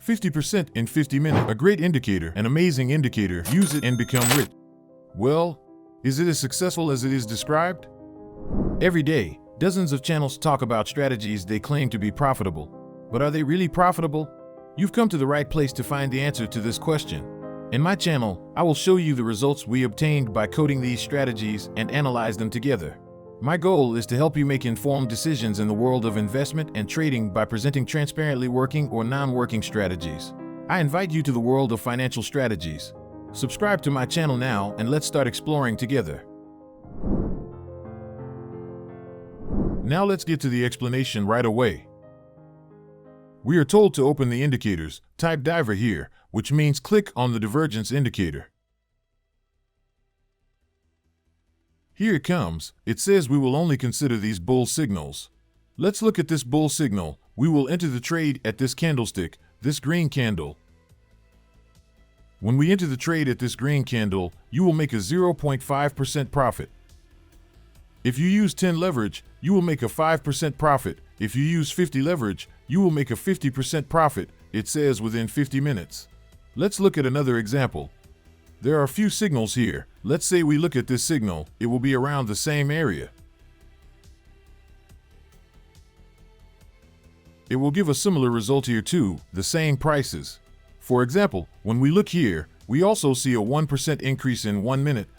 50% in 50 minutes. A great indicator, an amazing indicator. Use it and become rich. Well, is it as successful as it is described? Every day, dozens of channels talk about strategies they claim to be profitable. But are they really profitable? You've come to the right place to find the answer to this question. In my channel, I will show you the results we obtained by coding these strategies and analyze them together. My goal is to help you make informed decisions in the world of investment and trading by presenting transparently working or non-working strategies. I invite you to the world of financial strategies. Subscribe to my channel now and let's start exploring together. Now let's get to the explanation right away. We are told to open the indicators, type diver here, which means click on the divergence indicator. Here it comes. It says we will only consider these bull signals. Let's look at this bull signal. We will enter the trade at this candlestick, this green candle. When we enter the trade at this green candle, you will make a 0.5% profit. If you use 10 leverage, you will make a 5% profit. If you use 50 leverage, you will make a 50% profit, it says within 50 minutes. Let's look at another example. There are a few signals here. Let's say we look at this signal, it will be around the same area. It will give a similar result here too, the same prices. For example, when we look here, we also see a 1% increase in 1 minute,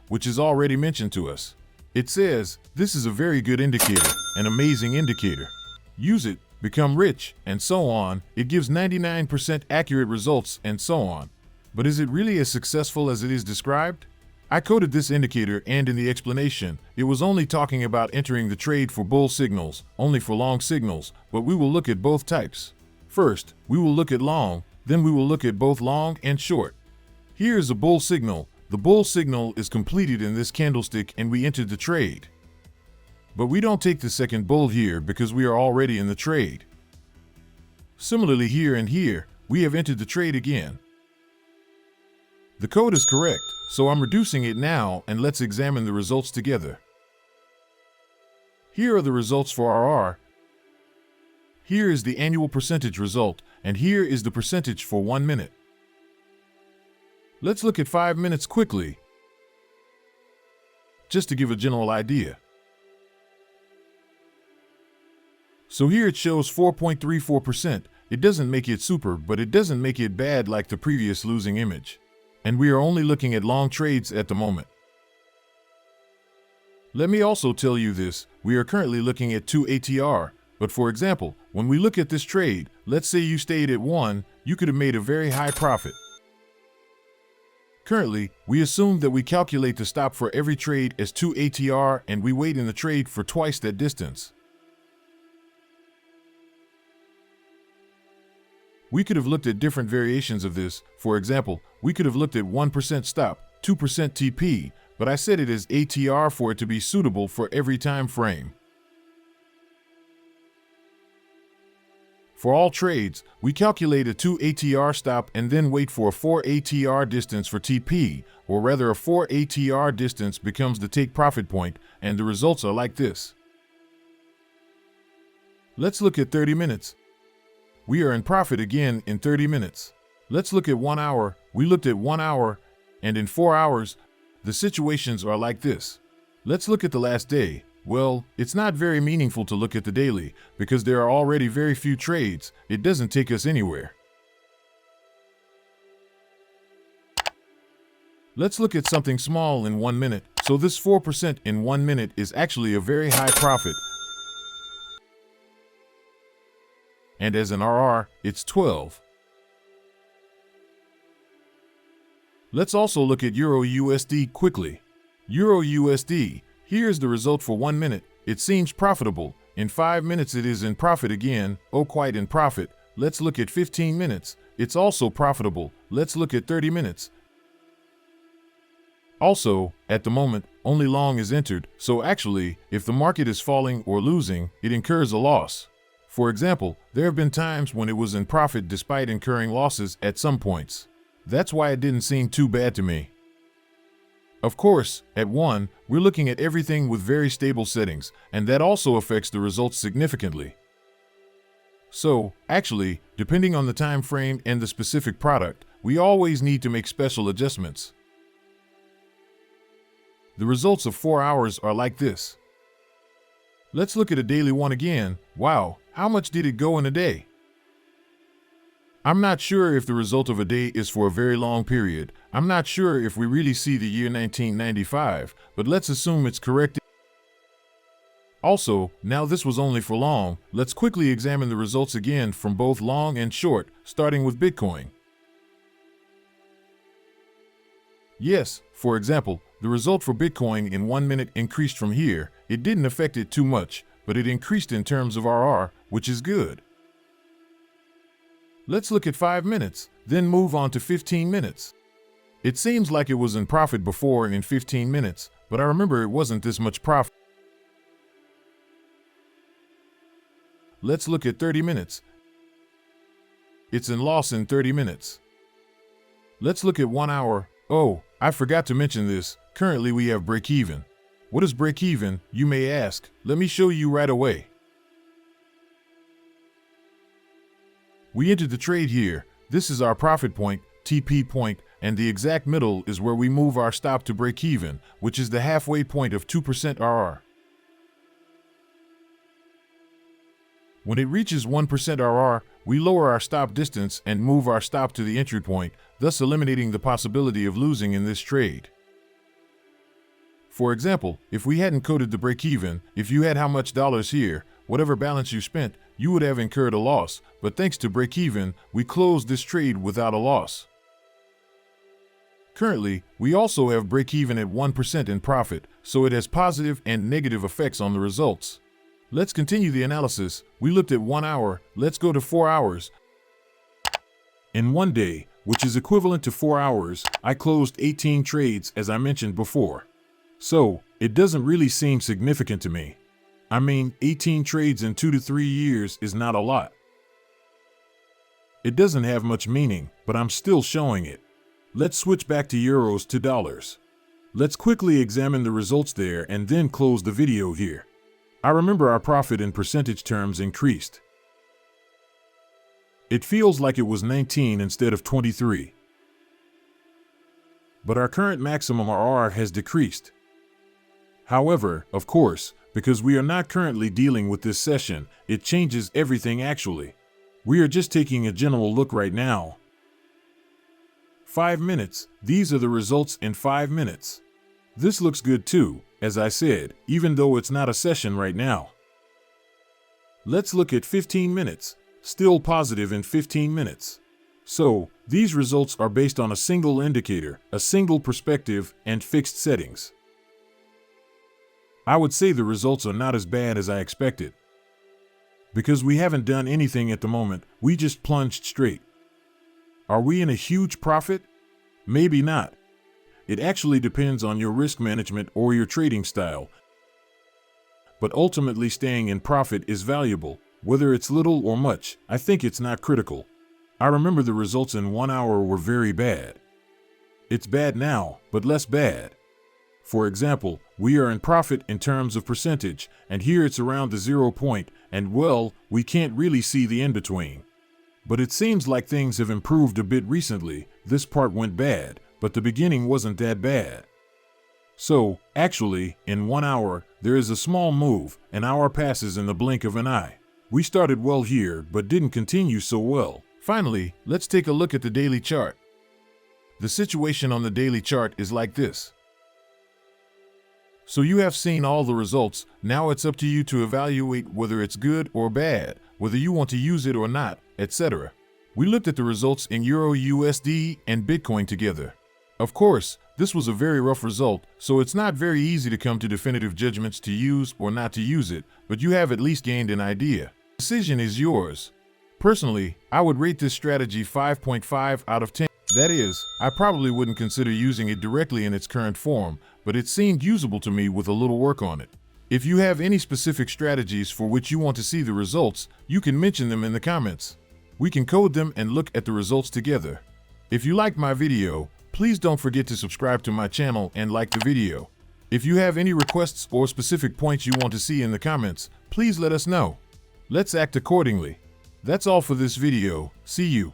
which is already mentioned to us. It says, this is a very good indicator, an amazing indicator. Use it, become rich, and so on. It gives 99% accurate results and so on. But is it really as successful as it is described? I coded this indicator and in the explanation, it was only talking about entering the trade for bull signals, only for long signals, but we will look at both types. First, we will look at long, then we will look at both long and short. Here is a bull signal. The bull signal is completed in this candlestick and we entered the trade. But we don't take the second bull here because we are already in the trade. Similarly here and here, we have entered the trade again. The code is correct, so I'm reducing it now and let's examine the results together. Here are the results for RR. Here is the annual percentage result, and here is the percentage for 1 minute. Let's look at 5 minutes quickly, just to give a general idea. So here it shows 4.34%. It doesn't make it super, but it doesn't make it bad like the previous losing image. And we are only looking at long trades at the moment. Let me also tell you this, we are currently looking at 2 ATR, but for example, when we look at this trade, let's say you stayed at 1, you could have made a very high profit. Currently, we assume that we calculate the stop for every trade as 2 ATR and we wait in the trade for twice that distance. We could have looked at different variations of this. For example, we could have looked at 1% stop, 2% TP, but I set it as ATR for it to be suitable for every time frame. For all trades, we calculate a 2 ATR stop and then wait for a 4 ATR distance for TP, or rather a 4 ATR distance becomes the take profit point, and the results are like this. Let's look at 30 minutes. We are in profit again in 30 minutes. Let's look at 1 hour. We looked at 1 hour, and in 4 hours, the situations are like this. Let's look at the last day. Well, it's not very meaningful to look at the daily, because there are already very few trades. It doesn't take us anywhere. Let's look at something small in 1 minute. So this 4% in 1 minute is actually a very high profit. And as an RR, it's 12. Let's also look at EURUSD quickly. EURUSD, here's the result for 1 minute. It seems profitable. In 5 minutes it is in profit again. Oh, quite in profit. Let's look at 15 minutes. It's also profitable. Let's look at 30 minutes. Also, at the moment, only long is entered, so actually, if the market is falling or losing, it incurs a loss. For example, there have been times when it was in profit despite incurring losses at some points. That's why it didn't seem too bad to me. Of course, at 1, we're looking at everything with very stable settings, and that also affects the results significantly. So, actually, Depending on the time frame and the specific product, we always need to make special adjustments. The results of 4 hours are like this. Let's look at a daily one again. Wow, how much did it go in a day? I'm not sure if the result of a day is for a very long period. I'm not sure if we really see the year 1995, but let's assume it's correct. Also, now this was only for long. Let's quickly examine the results again from both long and short, starting with Bitcoin. Yes, for example, the result for Bitcoin in 1 minute increased from here. It didn't affect it too much, but it increased in terms of RR, which is good. Let's look at 5 minutes, then move on to 15 minutes. It seems like it was in profit before in 15 minutes, but I remember it wasn't this much profit. Let's look at 30 minutes. It's in loss in 30 minutes. Let's look at 1 hour. Oh, I forgot to mention this. Currently we have break-even. What is break-even, you may ask? Let me show you right away. We entered the trade here. This is our profit point, TP point, and the exact middle is where we move our stop to break-even, which is the halfway point of 2% RR. When it reaches 1% RR, we lower our stop distance and move our stop to the entry point, thus eliminating the possibility of losing in this trade. For example, if we hadn't coded the break-even, if you had how much dollars here, whatever balance you spent, you would have incurred a loss, but thanks to break-even, we closed this trade without a loss. Currently, we also have break-even at 1% in profit, so it has positive and negative effects on the results. Let's continue the analysis. We looked at 1 hour, let's go to 4 hours. In 1 day, which is equivalent to 4 hours, I closed 18 trades as I mentioned before. So, it doesn't really seem significant to me. I mean, 18 trades in 2 to 3 years is not a lot. It doesn't have much meaning, but I'm still showing it. Let's switch back to euros to dollars. Let's quickly examine the results there and then close the video here. I remember our profit in percentage terms increased. It feels like it was 19 instead of 23. But our current maximum RR has decreased. However, of course, because we are not currently dealing with this session, it changes everything actually. We are just taking a general look right now. 5 minutes, these are the results in 5 minutes. This looks good too, as I said, even though it's not a session right now. Let's look at 15 minutes, still positive in 15 minutes. So, these results are based on a single indicator, a single perspective, and fixed settings. I would say the results are not as bad as I expected. Because we haven't done anything at the moment, we just plunged straight. Are we in a huge profit? Maybe not. It actually depends on your risk management or your trading style. But ultimately staying in profit is valuable, whether it's little or much. I think it's not critical. I remember the results in 1 hour were very bad. It's bad now, but less bad. For example, we are in profit in terms of percentage, and here it's around the 0 point, and well, we can't really see the in-between. But it seems like things have improved a bit recently. This part went bad, but the beginning wasn't that bad. So, actually, in 1 hour, there is a small move. An hour passes in the blink of an eye. We started well here, but didn't continue so well. Finally, let's take a look at the daily chart. The situation on the daily chart is like this. So you have seen all the results. Now it's up to you to evaluate whether it's good or bad, whether you want to use it or not, etc. We looked at the results in EURUSD and Bitcoin together. Of course, this was a very rough result, so it's not very easy to come to definitive judgments to use or not to use it, but you have at least gained an idea. The decision is yours. Personally, I would rate this strategy 5.5 out of 10. That is, I probably wouldn't consider using it directly in its current form, but it seemed usable to me with a little work on it. If you have any specific strategies for which you want to see the results, you can mention them in the comments. We can code them and look at the results together. If you liked my video, please don't forget to subscribe to my channel and like the video. If you have any requests or specific points you want to see in the comments, please let us know. Let's act accordingly. That's all for this video. See you.